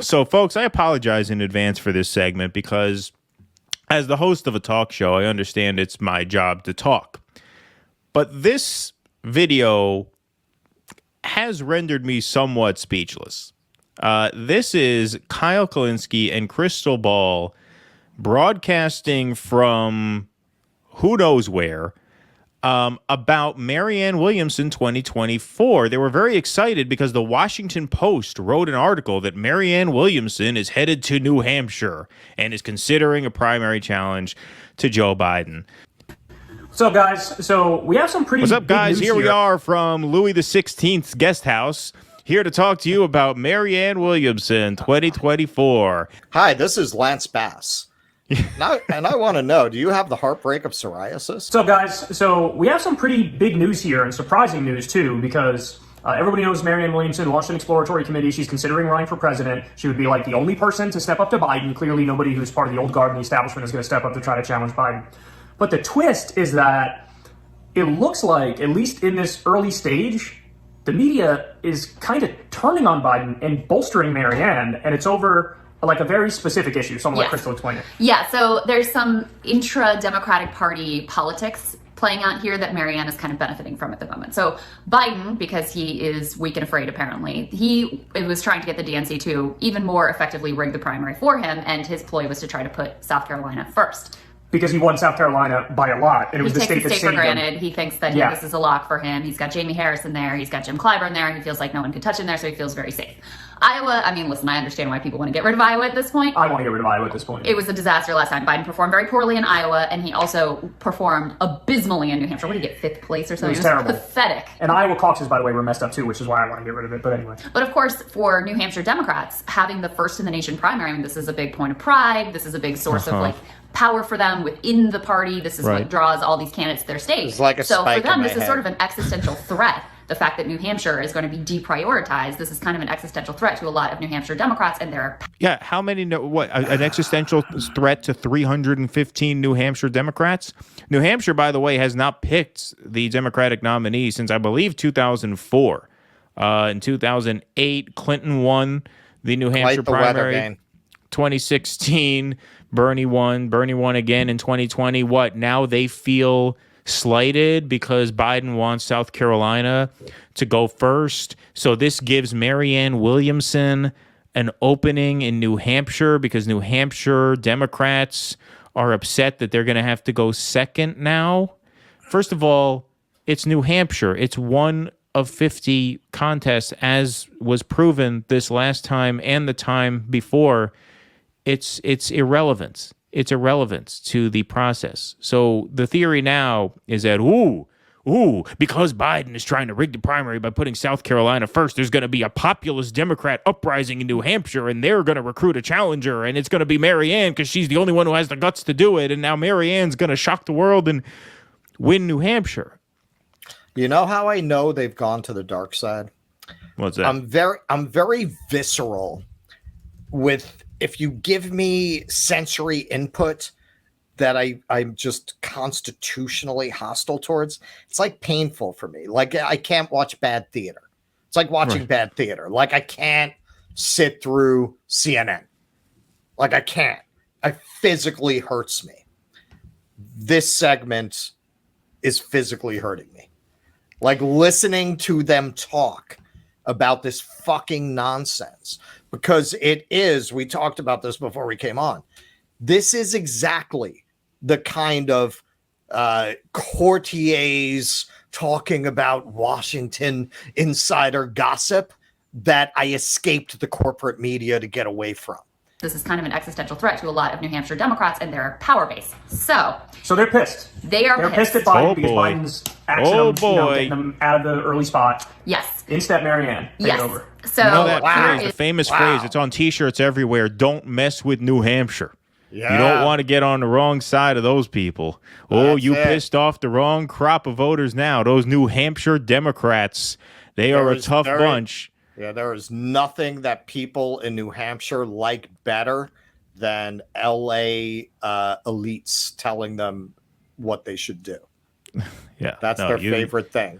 So, folks, I apologize in advance for this segment because, as the host of a talk show, I understand it's my job to talk. But this video has rendered me somewhat speechless. This is Kyle Kalinske and Crystal Ball broadcasting from who knows where about Marianne Williamson 2024. They were very excited because the Washington Post wrote an article that Marianne Williamson is headed to New Hampshire and is considering a primary challenge to Joe Biden. What's up, guys? So we have some pretty What's up, guys? big news Here we are from Louis the guest house, here to talk to you about Marianne Williamson 2024. Hi, this is Lance Bass. And I want to know, do you have the heartbreak of psoriasis? What's up, guys? So we have some pretty big news here, and surprising news too, because everybody knows Marianne Williamson launched an exploratory committee. She's considering running for president. She would be like the only person to step up to Biden. Clearly, nobody who's part of the old guard in the establishment is going to step up to try to challenge Biden. But the twist is that it looks like, at least in this early stage, the media is kind of turning on Biden and bolstering Marianne, and it's over like a very specific issue. So I'm going to let Crystal explain it. Yeah, so there's some intra-Democratic Party politics playing out here that Marianne is kind of benefiting from at the moment. So Biden, because he is weak and afraid apparently, he was trying to get the DNC to even more effectively rig the primary for him, and his ploy was to try to put South Carolina first. Because he won South Carolina by a lot, and it was the state that saved him. He takes the state for granted. He thinks that this is a lock for him. He's got Jamie Harris in there. He's got Jim Clyburn there. He feels like no one could touch him there, so he feels very safe. Iowa, I mean, listen, I understand why people want to get rid of Iowa at this point. I want to get rid of Iowa at this point. It was a disaster last time. Biden performed very poorly in Iowa, and he also performed abysmally in New Hampshire. What did he get, 5th place or something? It was terrible. Pathetic. And Iowa caucuses, by the way, were messed up too, which is why I want to get rid of it. But anyway. But of course, for New Hampshire Democrats, having the first in the nation primary, I mean, this is a big point of pride. This is a big source of like power for them within the party. This is what draws all these candidates to their state. It's like a so spike for them, in my this is head. sort of an existential threat. The fact that New Hampshire is going to be deprioritized, this is kind of an existential threat to a lot of New Hampshire Democrats and their. Yeah, how many? An existential threat to 315 New Hampshire Democrats? New Hampshire, by the way, has not picked the Democratic nominee since I believe 2004. In 2008, Clinton won the New Hampshire primary. 2016, Bernie won. Bernie won again in 2020. What? Now they feel slighted because Biden wants South Carolina to go first. So this gives Marianne Williamson an opening in New Hampshire because New Hampshire Democrats are upset that they're going to have to go second now. First of all, it's New Hampshire. It's one of 50 contests, as was proven this last time and the time before. It's irrelevant. It's irrelevant to the process. So the theory now is that, because Biden is trying to rig the primary by putting South Carolina first, there's going to be a populist Democrat uprising in New Hampshire, and they're going to recruit a challenger, and it's going to be Marianne because she's the only one who has the guts to do it, and now Marianne's going to shock the world and win New Hampshire. You know how I know they've gone to the dark side? What's that? I'm very visceral with, if you give me sensory input that I'm just constitutionally hostile towards, it's like painful for me. Like I can't watch bad theater. It's like watching bad theater. Like I can't sit through CNN. Like I can't. It physically hurts me. This segment is physically hurting me. Like listening to them talk about this fucking nonsense, because it is, we talked about this before we came on. This is exactly the kind of courtiers talking about Washington insider gossip that I escaped the corporate media to get away from. This is kind of an existential threat to a lot of New Hampshire Democrats and their power base. So they're pissed. They're pissed at Biden because Biden's axing them, getting them out of the early spot. Yes. In step Marianne. Take it over. So you know that phrase, the famous phrase, it's on T-shirts everywhere, don't mess with New Hampshire. Yeah. You don't want to get on the wrong side of those people. Pissed off the wrong crop of voters now. Those New Hampshire Democrats, they are a tough bunch. Yeah, there is nothing that people in New Hampshire like better than LA elites telling them what they should do. Yeah, that's their favorite thing.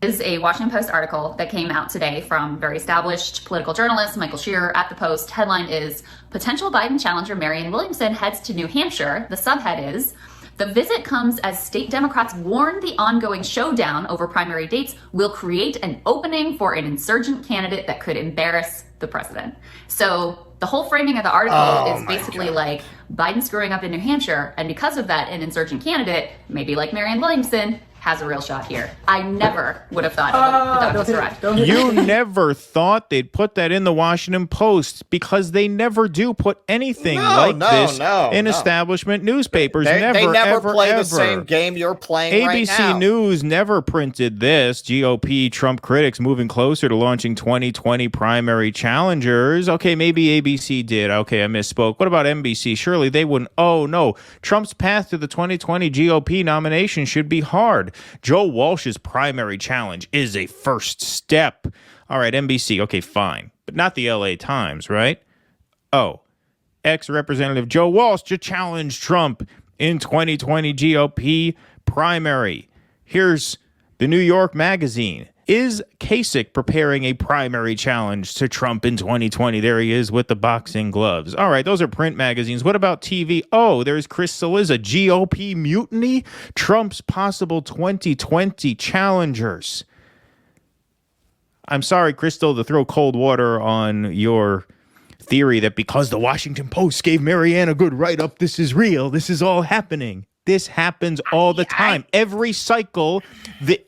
Is a Washington Post article that came out today from very established political journalist Michael Shearer at the Post. Headline is Potential Biden Challenger Marianne Williamson Heads to New Hampshire. The subhead is the visit comes as state Democrats warn the ongoing showdown over primary dates will create an opening for an insurgent candidate that could embarrass the president. So the whole framing of the article is basically like Biden screwing up in New Hampshire, and because of that, an insurgent candidate, maybe like Marianne Williamson, has a real shot here. I never would have thought that was correct. You never thought they'd put that in the Washington Post because they never do put anything this in establishment newspapers. They never ever, play ever. the same game you're playing right ABC now. News never printed this. GOP Trump critics moving closer to launching 2020 primary challengers. Okay, maybe ABC did. Okay, I misspoke. What about NBC? Surely they wouldn't. Oh, no. Trump's path to the 2020 GOP nomination should be hard. Joe Walsh's primary challenge is a first step. All right, NBC. Okay, fine. But not the LA Times, right? Oh, ex-Representative Joe Walsh to challenge Trump in 2020 GOP primary. Here's the New York Magazine. Is Kasich preparing a primary challenge to Trump in 2020? There he is with the boxing gloves. All right, those are print magazines. What about TV? Oh, there's Chris Cillizza. GOP mutiny? Trump's possible 2020 challengers. I'm sorry, Crystal, to throw cold water on your theory that because the Washington Post gave Marianne a good write-up, this is real. This is all happening. This happens all the time. Every cycle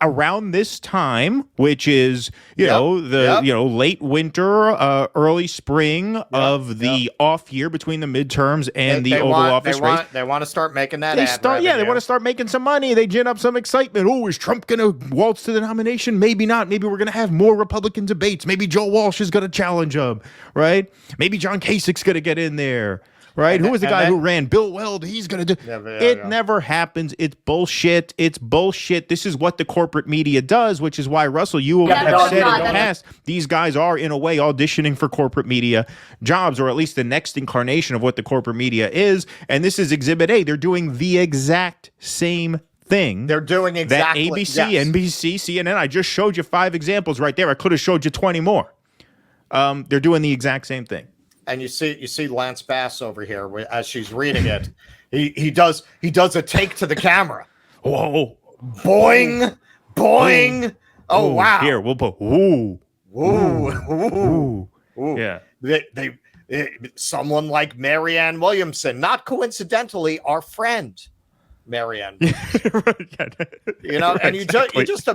around this time, which is, late winter, early spring of the off year between the midterms and the Oval Office race. They want to start making that they want to start making some money. They gin up some excitement. Oh, is Trump going to waltz to the nomination? Maybe not. Maybe we're going to have more Republican debates. Maybe Joe Walsh is going to challenge him, right? Maybe John Kasich's going to get in there. Right? Who was the guy who ran? Bill Weld. He's going to do it. Never happens. It's bullshit. It's bullshit. This is what the corporate media does, which is why, Russell, you have said in the past, these guys are, in a way, auditioning for corporate media jobs, or at least the next incarnation of what the corporate media is. And this is Exhibit A. They're doing the exact same thing. They're doing exactly that ABC, NBC, CNN. I just showed you 5 examples right there. I could have showed you 20 more. They're doing the exact same thing. And you see Lance Bass over here as she's reading it. He does a take to the camera. Whoa! Boing, boing. Oh wow! Here we'll put ooh, ooh. Yeah. They someone like Marianne Williamson, not coincidentally, our friend Marianne. And you just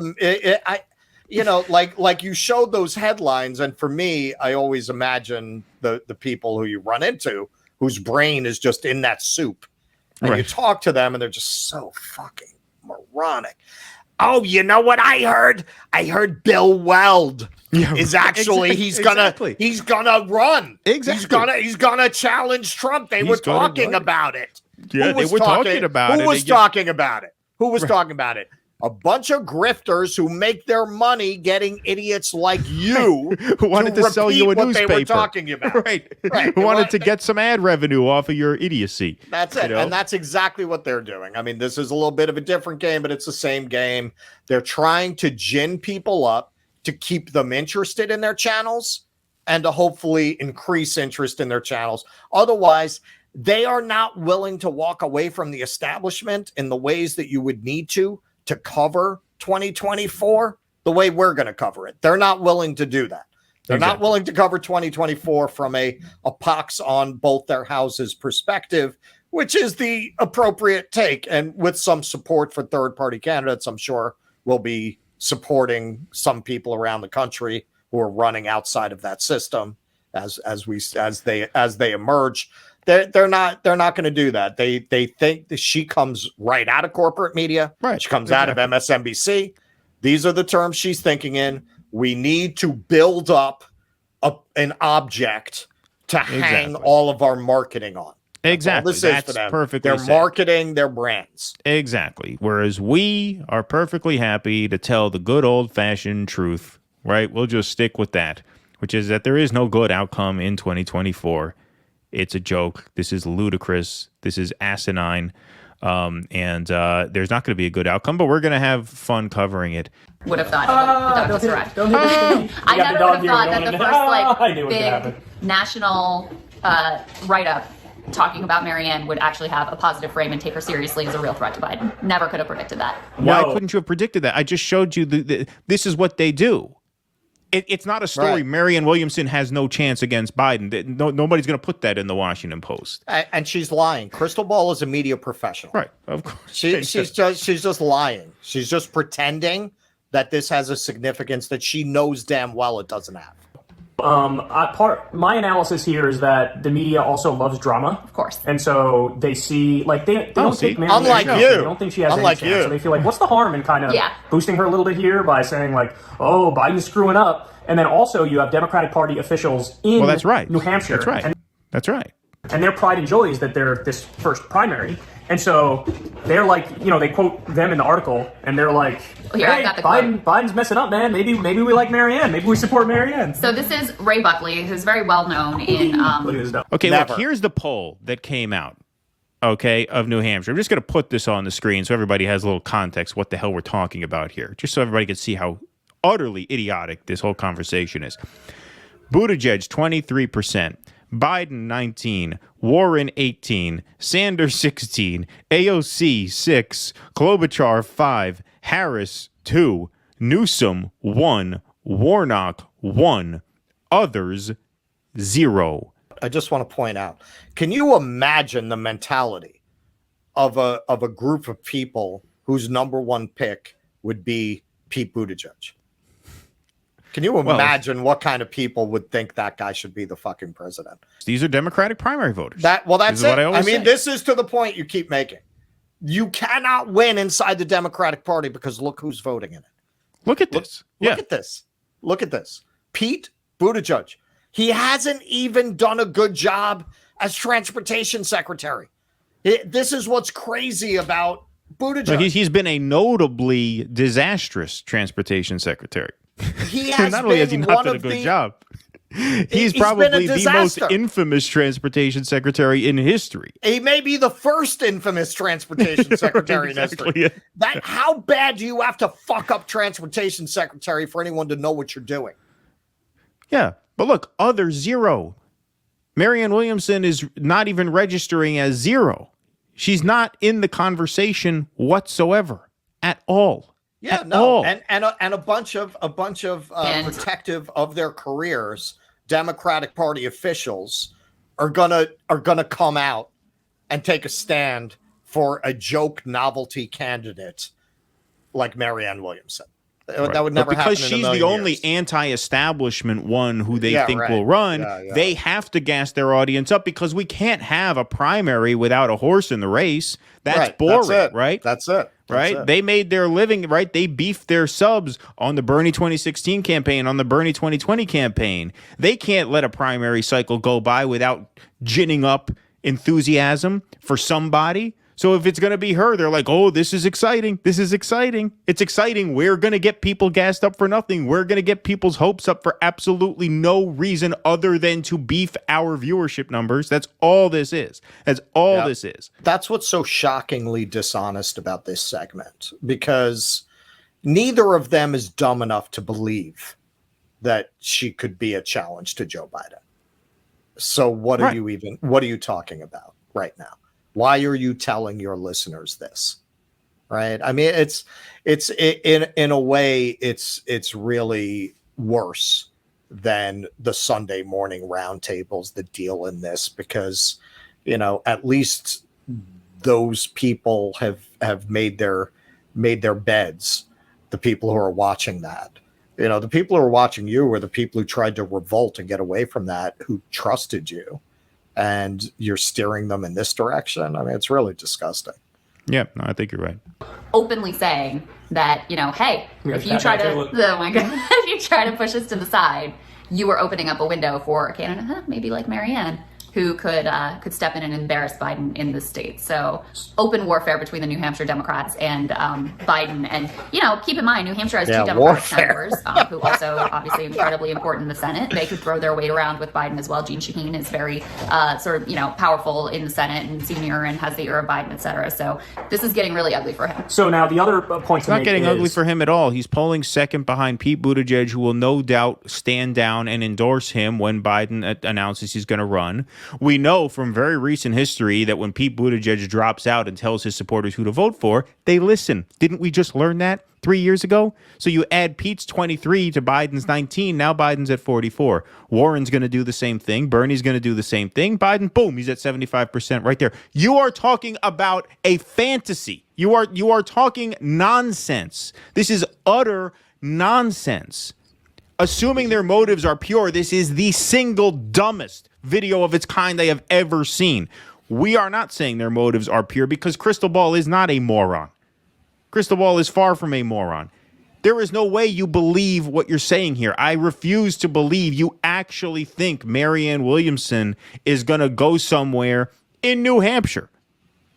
like you showed those headlines, and for me, I always imagine the people who you run into whose brain is just in that soup, and you talk to them, and they're just so fucking moronic. Oh, you know what I heard? I heard Bill Weld is actually he's gonna run. Exactly. He's gonna challenge Trump. They were talking about it. Yeah, they were talking about it. Who was talking about it? Who was talking about it? A bunch of grifters who make their money getting idiots like you who wanted to sell you a newspaper. They were talking about. Right. Who wanted to get some ad revenue off of your idiocy. That's it. And that's exactly what they're doing. I mean, this is a little bit of a different game, but it's the same game. They're trying to gin people up to keep them interested in their channels and to hopefully increase interest in their channels. Otherwise, they are not willing to walk away from the establishment in the ways that you would need to cover 2024 the way we're going to cover it. They're not willing to do that. They're not willing to cover 2024 from a pox on both their houses perspective, which is the appropriate take. And with some support for third-party candidates, I'm sure we'll be supporting some people around the country who are running outside of that system as they emerge. They're not going to do that. They think that she comes right out of corporate media. Right. She comes out of MSNBC. These are the terms she's thinking in. We need to build up an object to hang all of our marketing on. Exactly. That's perfectly They're said. marketing their brands. Exactly. Whereas we are perfectly happy to tell the good old-fashioned truth, right? We'll just stick with that, which is that there is no good outcome in 2024. It's a joke. This is ludicrous. This is asinine. And there's not going to be a good outcome, but we're going to have fun covering it. Would have thought the dog just arrived. Don't hit this thing. I You got never the would dog have here thought going that the in. first I knew it was gonna happen. big national write-up talking about Marianne would actually have a positive frame and take her seriously as a real threat to Biden. Never could have predicted that. Why No. couldn't you have predicted that? I just showed you this is what they do. It's not a story. Right. Marianne Williamson has no chance against Biden. Nobody's going to put that in the Washington Post. And she's lying. Crystal Ball is a media professional. Right. Of course. She's just lying. She's just pretending that this has a significance that she knows damn well it doesn't have. My analysis here is that the media also loves drama, Of course. and so they see they don't see? take Marianne Unlike seriously. you. They don't think she has Unlike any chance. you. So they feel like, what's the harm in kind of Yeah. boosting her a little bit here by saying like, oh, Biden's screwing up, and then also you have Democratic Party officials in Well, that's right. New Hampshire, That's right. That's right. and their pride and joy is that they're this first primary. And so they're like, they quote them in the article, and they're like, Here, I hey, got the quote. Biden's messing up, man. Maybe we like Marianne. Maybe we support Marianne. So this is Ray Buckley, who's very well known in Look at this stuff. Okay, Never. look, here's the poll that came out, okay, of New Hampshire. I'm just going to put this on the screen so everybody has a little context what the hell we're talking about here, just so everybody can see how utterly idiotic this whole conversation is. Buttigieg, 23%. Biden, 19. Warren, 18. Sanders, 16. AOC, 6. Klobuchar, 5. Harris, 2. Newsom, 1. Warnock, 1. Others, 0. I just want to point out, can you imagine the mentality of a group of people whose number one pick would be Pete Buttigieg? Can you imagine what kind of people would think that guy should be the fucking president? These are Democratic primary voters. That's This is it. what I always say. This is to the point you keep making. You cannot win inside the Democratic Party because look who's voting in it. Look at this. Look at this. Look at this. Pete Buttigieg. He hasn't even done a good job as transportation secretary. This is what's crazy about Buttigieg. Like he's been a notably disastrous transportation secretary. He has Not only has he been not one done a of good the- job, he's He's been probably a the most disaster. infamous transportation secretary in history. He may be the first infamous transportation secretary in Exactly, history. yeah. That how bad do you have to fuck up transportation secretary for anyone to know what you're doing? Yeah, but look, other 0. Marianne Williamson is not even registering as 0. She's not in the conversation whatsoever at all. Yeah, At no, all. and a bunch of And- protective of their careers, Democratic Party officials are gonna come out and take a stand for a joke novelty candidate like Marianne Williamson. That would never But happen. because in a she's the million only years. anti-establishment one who they Yeah, think right. will run, Yeah. they have to gas their audience up because we can't have a primary without a horse in the race. That's Right, boring, it. right? That's it. That's Right? it. They made their living, right? They beefed their subs on the Bernie 2016 campaign, on the Bernie 2020 campaign. They can't let a primary cycle go by without ginning up enthusiasm for somebody. So if it's going to be her, they're like, oh, this is exciting. This is exciting. It's exciting. We're going to get people gassed up for nothing. We're going to get people's hopes up for absolutely no reason other than to beef our viewership numbers. That's all this is. That's all Yeah. this is. That's what's so shockingly dishonest about this segment, because neither of them is dumb enough to believe that she could be a challenge to Joe Biden. So what Right. what are you talking about right now? Why are you telling your listeners this? Right? I mean, it's in a way it's really worse than the Sunday morning roundtables that deal in this, because at least those people have made their beds. The people who are watching that, the people who are watching you are the people who tried to revolt and get away from that, who trusted you, and you're steering them in this direction. I mean, it's really disgusting. Yeah, no, I think you're right. Openly saying that, hey, Yeah, if you try to, that- oh my God, if you try to push us to the side, you are opening up a window for a candidate, maybe like Marianne, who could step in and embarrass Biden in the state. So open warfare between the New Hampshire Democrats and Biden. And, keep in mind, New Hampshire has two Democratic senators who also obviously incredibly important in the Senate. They could throw their weight around with Biden as well. Jeanne Shaheen is very powerful in the Senate and senior and has the ear of Biden, et cetera. So this is getting really ugly for him. So now the other point to make It's not getting ugly for him at all. He's polling second behind Pete Buttigieg, who will no doubt stand down and endorse him when Biden announces he's going to run. We know from very recent history that when Pete Buttigieg drops out and tells his supporters who to vote for, they listen. Didn't we just learn that 3 years ago? So you add Pete's 23 to Biden's 19. Now Biden's at 44. Warren's going to do the same thing. Bernie's going to do the same thing. Biden, boom, he's at 75% right there. You are talking about a fantasy. You are talking nonsense. This is utter nonsense. Assuming their motives are pure, this is the single dumbest video of its kind I have ever seen. We are not saying their motives are pure because Crystal Ball is not a moron. Crystal Ball is far from a moron. There is no way you believe what you're saying here. I refuse to believe you actually think Marianne Williamson is going to go somewhere in New Hampshire.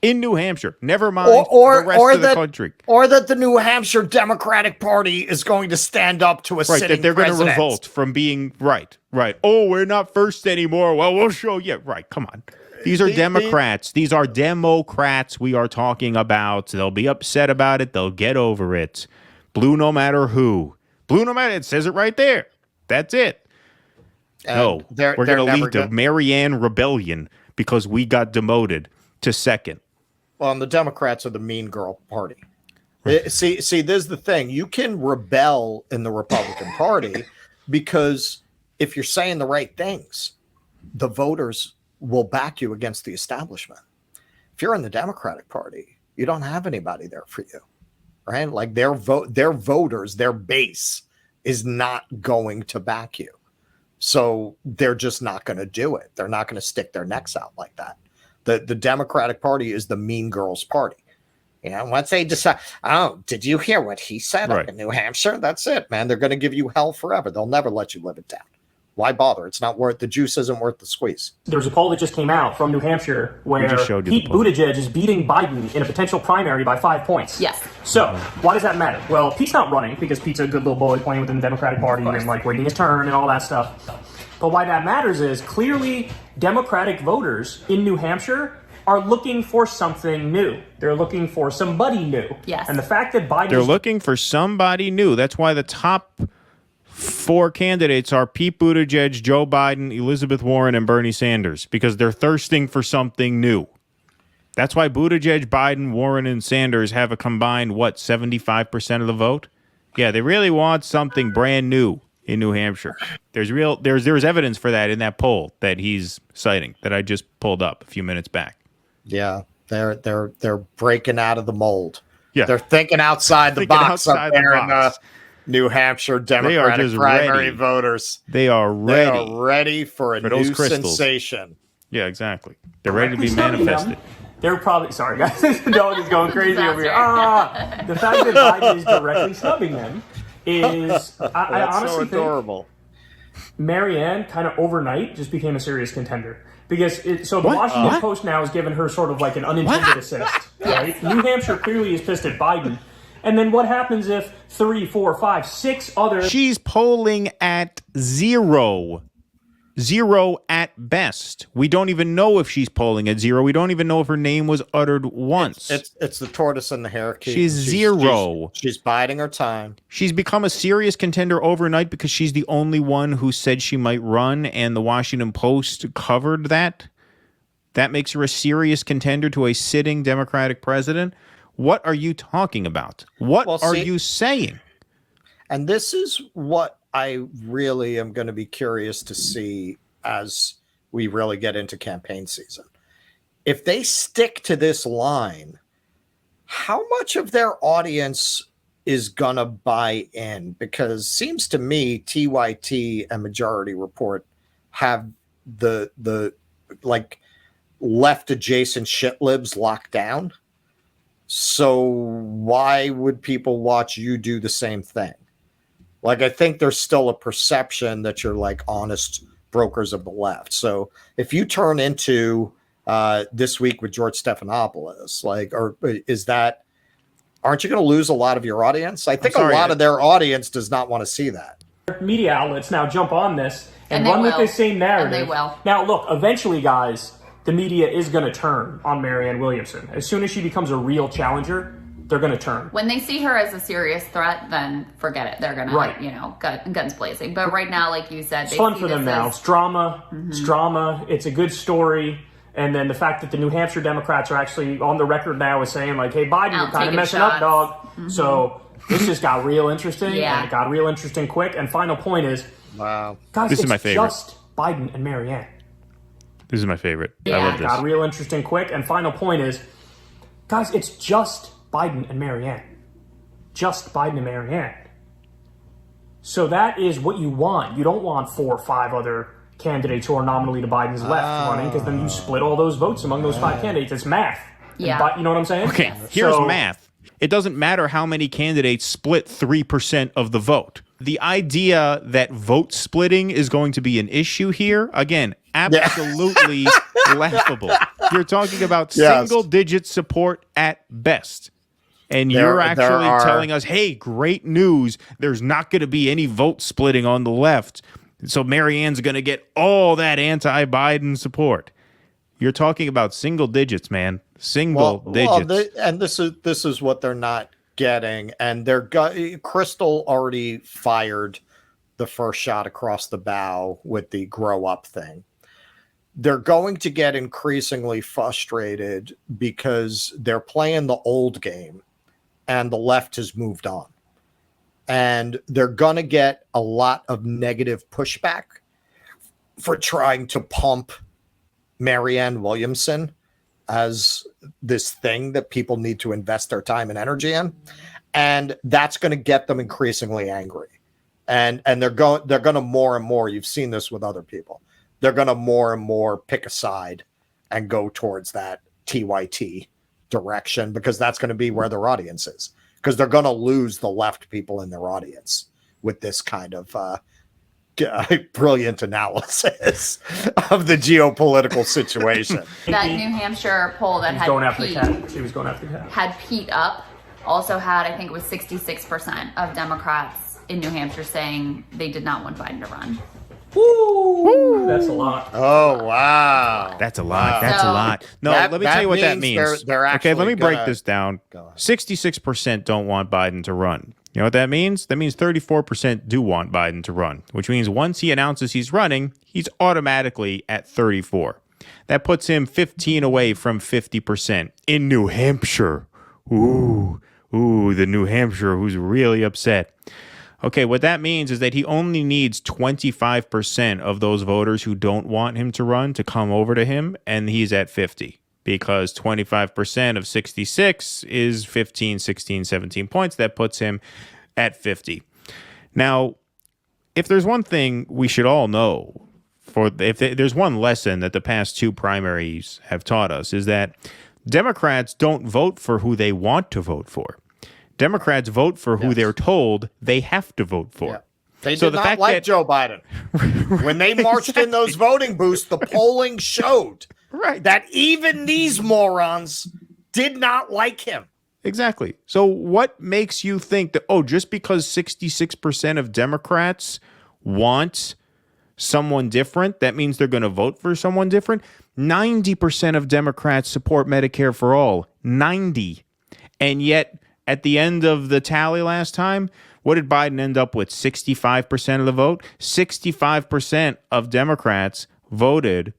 In New Hampshire. Never mind the rest of the country. Or that the New Hampshire Democratic Party is going to stand up to a sitting that they're president. going to revolt from being right. Oh, we're not first anymore. Well, we'll show you. Right, come on. These are Democrats. These are Democrats we are talking about. They'll be upset about it. They'll get over it. Blue no matter who. Blue no matter. It says it right there. That's it. No, we're going to lead the Marianne Rebellion because we got demoted to second. Well, and the Democrats are the mean girl party. See, there's the thing. You can rebel in the Republican Party because if you're saying the right things, the voters will back you against the establishment. If you're in the Democratic Party, you don't have anybody there for you, right? Like their voters, their base is not going to back you. So they're just not going to do it. They're not going to stick their necks out like that. The Democratic Party is the mean girls party. Once they decide, did you hear what he said up in New Hampshire? That's it, man. They're going to give you hell forever. They'll never let you live it down. Why bother? It's not worth the juice isn't worth the squeeze. There's a poll that just came out from New Hampshire where Pete Buttigieg is beating Biden in a potential primary by 5 points. Yes. So why does that matter? Well, Pete's not running because Pete's a good little boy playing within the Democratic Party and waiting his turn and all that stuff. But why that matters is clearly Democratic voters in New Hampshire are looking for something new. They're looking for somebody new. Yes. And the fact that Biden... They're looking for somebody new. That's why the top 4 candidates are Pete Buttigieg, Joe Biden, Elizabeth Warren, and Bernie Sanders, because they're thirsting for something new. That's why Buttigieg, Biden, Warren, and Sanders have a combined, 75% of the vote? Yeah, they really want something brand new in New Hampshire. There's evidence for that in that poll that he's citing that I just pulled up a few minutes back. Yeah, they're breaking out of the mold. Yeah, they're thinking outside the box up there in the New Hampshire Democratic primary voters. They are ready. They are ready for a new sensation. Yeah, exactly. They're ready to be manifested. They're probably sorry, guys. The dog is going crazy over here. The fact that Biden is directly snubbing them is, I honestly think Marianne kind of overnight just became a serious contender. Because the Washington Post now has given her sort of like an unintended assist. Right? New Hampshire clearly is pissed at Biden. And then what happens if 3, 4, 5, 6 other... She's polling at 0. 0 at best. We don't even know if she's polling at 0. We don't even know if her name was uttered once. It's the tortoise and the hare. She's 0. She's biding her time. She's become a serious contender overnight because she's the only one who said she might run, and the Washington Post covered that. That makes her a serious contender to a sitting Democratic president. What are you talking about? What are you saying? And this is what I really am going to be curious to see as we really get into campaign season. If they stick to this line, how much of their audience is going to buy in? Because it seems to me TYT and Majority Report have the like left adjacent shit libs locked down. So why would people watch you do the same thing? Like, I think there's still a perception that you're like honest brokers of the left. So if you turn into This Week with George Stephanopoulos, aren't you going to lose a lot of your audience? I think a lot of their audience does not want to see that. Media outlets now jump on this and they run with will. this same narrative. And they will. Now, look, eventually, guys, the media is going to turn on Marianne Williamson. As soon as she becomes a real challenger, they're going to turn. When they see her as a serious threat, then forget it. They're going to, guns blazing. But right now, like you said, It's fun for them now. It's drama. It's drama. It's a good story. And then the fact that the New Hampshire Democrats are actually on the record now as saying, like, hey, Biden, you're kind of messing up, dog. So this just got real interesting. Yeah. And it got real interesting quick. And final point is, Wow. guys, This is my favorite. just Biden and Marianne. This is my favorite. Yeah. I love this. Got real interesting quick. And final point is, guys, it's just Biden and Marianne. Just Biden and Marianne. So that is what you want. You don't want 4 or 5 other candidates who are nominally to Biden's left running, because then you split all those votes among those 5 candidates. It's math. Yeah. You know what I'm saying? Okay, here's math. It doesn't matter how many candidates split 3% of the vote. The idea that vote splitting is going to be an issue here, again, absolutely laughable. You're talking about single-digit support at best. And you're actually telling us, hey, great news. There's not going to be any vote splitting on the left. So Marianne's going to get all that anti-Biden support. You're talking about single digits, man. Single digits. And this is what they're not getting. And Crystal already fired the first shot across the bow with the grow up thing. They're going to get increasingly frustrated because they're playing the old game and the left has moved on. And they're going to get a lot of negative pushback for trying to pump Marianne Williamson as this thing that people need to invest their time and energy in. And that's going to get them increasingly angry. And they're going to more and more, you've seen this with other people, they're going to more and more pick a side and go towards that TYT direction, because that's going to be where their audience is. Because they're going to lose the left people in their audience with this kind of brilliant analysis of the geopolitical situation. That New Hampshire poll that She was had going after the cat. had Pete up also had, I think it was 66% of Democrats in New Hampshire saying they did not want Biden to run. Woo! That's a lot. Oh, wow. That's a lot. That's So- a lot. No, let me tell you what that means. They're Okay, let me actually break gonna- this down. Go ahead. 66% don't want Biden to run. You know what that means? That means 34% do want Biden to run, which means once he announces he's running, he's automatically at 34. That puts him 15 away from 50% in New Hampshire. Ooh, the New Hampshire who's really upset. Okay, what that means is that he only needs 25% of those voters who don't want him to run to come over to him, and he's at 50. Because 25% of 66 is 15, 16, 17 points. That puts him at 50. Now, if there's one thing we should all know, there's one lesson that the past 2 primaries have taught us, is that Democrats don't vote for who they want to vote for. Democrats vote for who they're told they have to vote for. Yeah. They So did the not fact like that- Joe Biden. When they marched in those voting booths, the polling showed that even these morons did not like him. Exactly. So what makes you think that, just because 66% of Democrats want someone different, that means they're going to vote for someone different? 90% of Democrats support Medicare for all. 90. And yet, at the end of the tally last time, what did Biden end up with? 65% of the vote? 65% of Democrats voted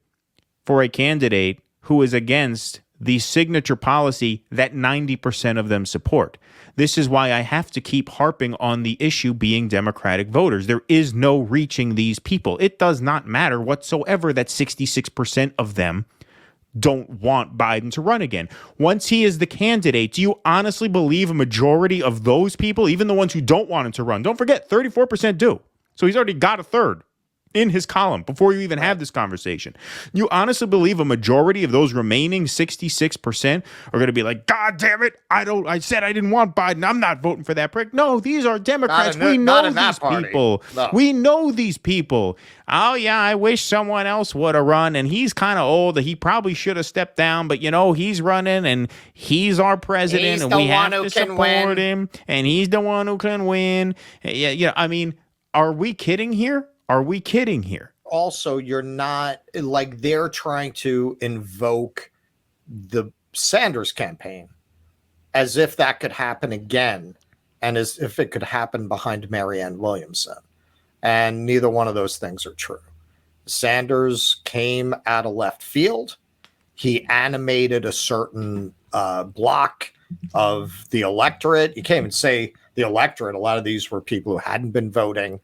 for a candidate who is against the signature policy that 90% of them support. This is why I have to keep harping on the issue being Democratic voters. There is no reaching these people. It does not matter whatsoever that 66% of them don't want Biden to run again. Once he is the candidate, do you honestly believe a majority of those people, even the ones who don't want him to run, don't forget 34% do. So he's already got a third. in his column before you even have this conversation. You honestly believe a majority of those remaining 66% are going to be like, God damn it, I said I didn't want Biden. I'm not voting for that prick. No, these are Democrats. We know these people. No. We know these people. Oh, yeah, I wish someone else would have run, and he's kind of old. He probably should have stepped down, but, he's running, and he's our president, He's and the we one have who to can support win. him, and he's the one who can win. Yeah, I mean, are we kidding here? Are we kidding here? Also, you're not like they're trying to invoke the Sanders campaign as if that could happen again and as if it could happen behind Marianne Williamson. And neither one of those things are true. Sanders came out of left field. He animated a certain block of the electorate. You can't even say the electorate. A lot of these were people who hadn't been voting,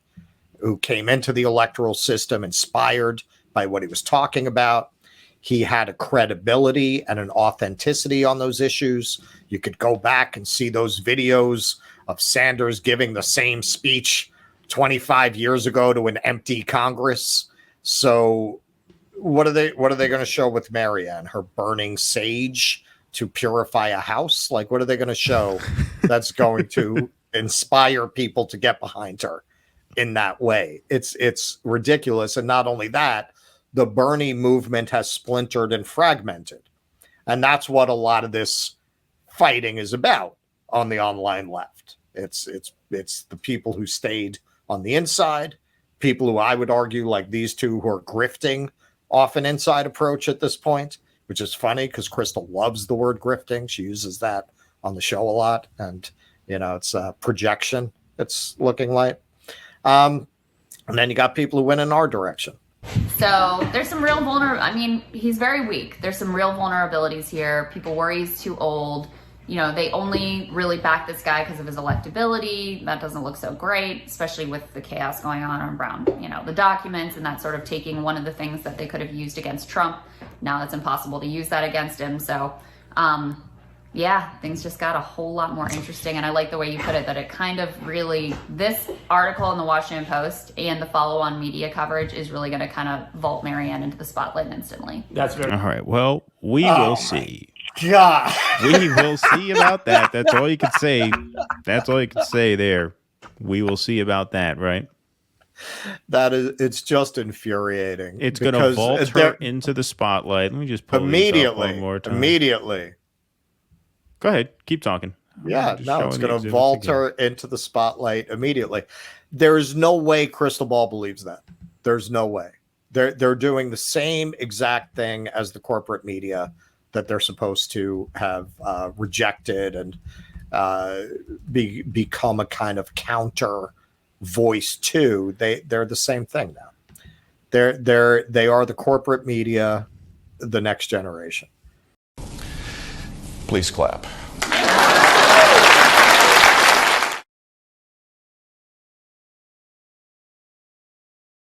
who came into the electoral system inspired by what he was talking about. He had a credibility and an authenticity on those issues. You could go back and see those videos of Sanders giving the same speech 25 years ago to an empty Congress. So what are they going to show with Marianne? Her burning sage to purify a house? Like, what are they going to show that's going to inspire people to get behind her in that way? It's ridiculous. And not only that, the Bernie movement has splintered and fragmented. And that's what a lot of this fighting is about on the online left. It's the people who stayed on the inside, people who I would argue like these two who are grifting off an inside approach at this point, which is funny because Crystal loves the word grifting. She uses that on the show a lot. And, it's a projection. It's looking like. And then you got people who went in our direction. So there's some real he's very weak. There's some real vulnerabilities here. People worry he's too old. They only really back this guy because of his electability. That doesn't look so great, especially with the chaos going on around, the documents and that sort of taking one of the things that they could have used against Trump. Now it's impossible to use that against him. So, things just got a whole lot more interesting. And I like the way you put it, that it kind of really, this article in the Washington Post and the follow-on media coverage is really going to kind of vault Marianne into the spotlight instantly. That's very All right. Well, we will see. God. We will see about that. That's all you can say. That's all you can say there. We will see about that, right? It's just infuriating. It's going to vault her into the spotlight. Let me just pull these up one more time. Immediately. Go ahead. Keep talking. Yeah, no, it's going to vault her into the spotlight immediately. There's no way Crystal Ball believes that. There's no way. They're doing the same exact thing as the corporate media that they're supposed to have rejected and become a kind of counter voice to. They're the same thing now. They are the corporate media, the next generation. Please clap.